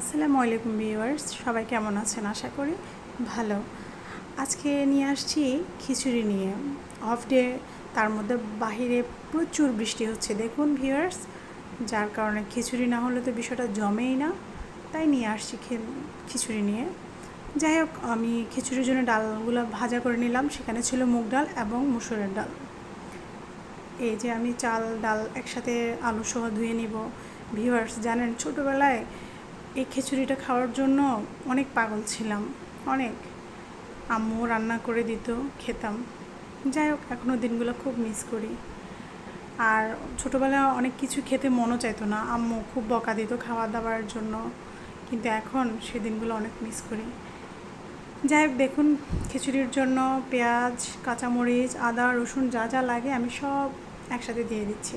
আসসালামু আলাইকুম ভিউয়ার্স, সবাই কেমন আছেন? আশা করি ভালো। আজকে নিয়ে আসছি খিচুড়ি নিয়ে। অফ ডে, তার মধ্যে বাহিরে প্রচুর বৃষ্টি হচ্ছে দেখুন ভিউয়ার্স, যার কারণে খিচুড়ি না হলে তো বিষয়টা জমেই না, তাই নিয়ে আসছি খিচুড়ি নিয়ে। যাই হোক, আমি খিচুড়ির জন্য ডালগুলো ভাজা করে নিলাম। সেখানে ছিল মুগ ডাল এবং মসুরের ডাল। এই যে আমি চাল ডাল একসাথে আলু সহ ধুয়ে নিব। ভিউয়ার্স জানেন, ছোটোবেলায় এই খিচুড়িটা খাওয়ার জন্য অনেক পাগল ছিলাম, অনেক। আম্মু রান্না করে দিত, খেতাম। যাই হোক, এখনও দিনগুলো খুব মিস করি। আর ছোটোবেলায় অনেক কিছু খেতে মনও চাইতো না, আম্মু খুব বকা দিত খাওয়া দাওয়ার জন্য, কিন্তু এখন সেই দিনগুলো অনেক মিস করি। যাই হোক, দেখুন খিচুড়ির জন্য পেঁয়াজ, কাঁচামরিচ, আদা, রসুন যা যা লাগে আমি সব একসাথে দিয়ে দিচ্ছি।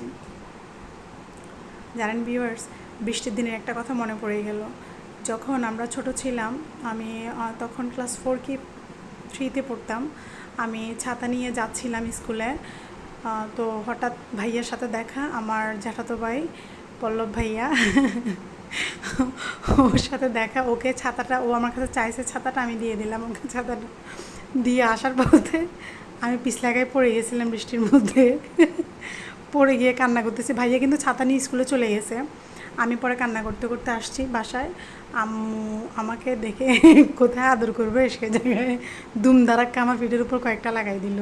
জানেন ভিউয়ার্স, বৃষ্টির দিনের একটা কথা মনে পড়ে গেল। যখন আমরা ছোট ছিলাম, আমি তখন ক্লাস 4 কি 3-তে পড়তাম। আমি ছাতা নিয়ে যাচ্ছিলাম স্কুলে। তো হঠাৎ ভাইয়ার সাথে দেখা, আমার জ্যাঠাতো ভাই পল্লব ভাইয়া। ওর সাথে দেখা, ওকে ছাতাটা, ও আমার কাছে চাইছে ছাতাটা, আমি দিয়ে দিলাম ওকে ছাতাটা। দিয়ে আসার পথে আমি পিছলাগায় পড়ে গেছিলাম বৃষ্টির মধ্যে। পড়ে গিয়ে কান্না করতেছি। ভাইয়া কিন্তু ছাতা নিয়ে স্কুলে চলে গেছে। আমি পরে কান্না করতে করতে আসছি বাসায়। আম্মু আমাকে দেখে কোথায় আদর করবে সে জায়গায় দুমদারাক্কা আমার পিঠের উপর কয়েকটা লাগাই দিল।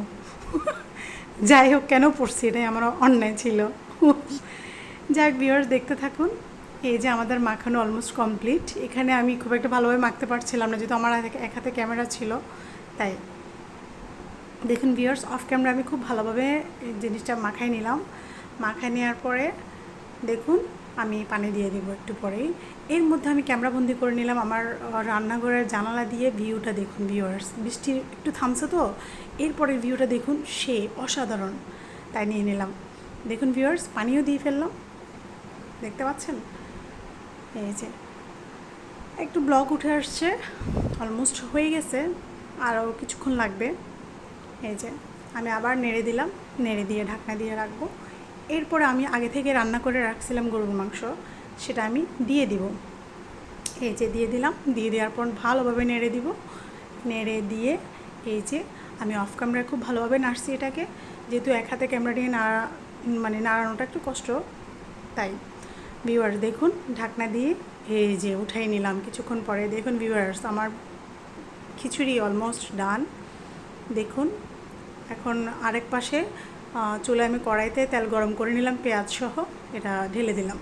যাই হোক, কেন পড়ছি, এটাই আমার অন্যায় ছিল। যাই হোক ভিউয়ার্স, দেখতে থাকুন। এই যে আমাদের মাখানো অলমোস্ট কমপ্লিট। এখানে আমি খুব একটা ভালোভাবে মাখতে পারছিলাম না, যেহেতু আমার এক হাতে ক্যামেরা ছিল, তাই। দেখুন ভিউয়ার্স, অফ ক্যামেরা আমি খুব ভালোভাবে জিনিসটা মাখাই নিলাম। মাখাই নেওয়ার পরে দেখুন আমি পানি দিয়ে দিব একটু পরেই। এর মধ্যে আমি ক্যামেরা বন্দি করে নিলাম আমার রান্নাঘরের জানালা দিয়ে। ভিউটা দেখুন ভিউয়ার্স, বৃষ্টি একটু থামছে তো, এরপরে ভিউটা দেখুন, সে অসাধারণ, তাই নিয়ে নিলাম। দেখুন ভিউয়ার্স, পানিও দিয়ে ফেললাম, দেখতে পাচ্ছেন। এই যে একটু ব্লক উঠে আসছে, অলমোস্ট হয়ে গেছে, আরও কিছুক্ষণ লাগবে। এই যে আমি আবার নেড়ে দিলাম, নেড়ে দিয়ে ঢাকনা দিয়ে রাখবো। এরপরে আমি আগে থেকে রান্না করে রাখছিলাম গরুর মাংস, সেটা আমি দিয়ে দিব। এই যে দিয়ে দিলাম, দিয়ে দেওয়ার পর ভালোভাবে নেড়ে দিব। নেড়ে দিয়ে এই যে আমি অফ ক্যামেরায় খুব ভালোভাবে নাড়ছি এটাকে, যেহেতু এক হাতে ক্যামেরা নিয়ে নাড়ানোটা একটু কষ্ট, তাই। ভিউয়ার্স দেখুন, ঢাকনা দিয়ে এই যে উঠাই নিলাম কিছুক্ষণ পরে। দেখুন ভিউয়ার্স, আমার খিচুড়ি অলমোস্ট ডান। দেখুন, এখন আরেক পাশে চুলায় আমি কড়াইতে তেল গরম করে নিলাম, পেঁয়াজ সহ এটা ঢেলে দিলাম।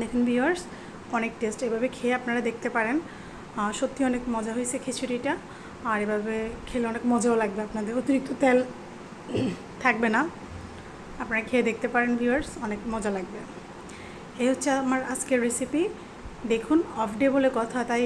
দেখুন ভিউয়ার্স, অনেক টেস্ট, এভাবে খেয়ে আপনারা দেখতে পারেন। সত্যি অনেক মজা হয়েছে খিচুড়িটা, আর এভাবে খেলে অনেক মজাও লাগবে আপনাদের, অতিরিক্ত তেল থাকবে না। আপনারা খেয়ে দেখতে পারেন ভিউয়ার্স, অনেক মজা লাগবে। এই হচ্ছে আমার আজকের রেসিপি। দেখুন, অফ ডে বলে কথা, তাই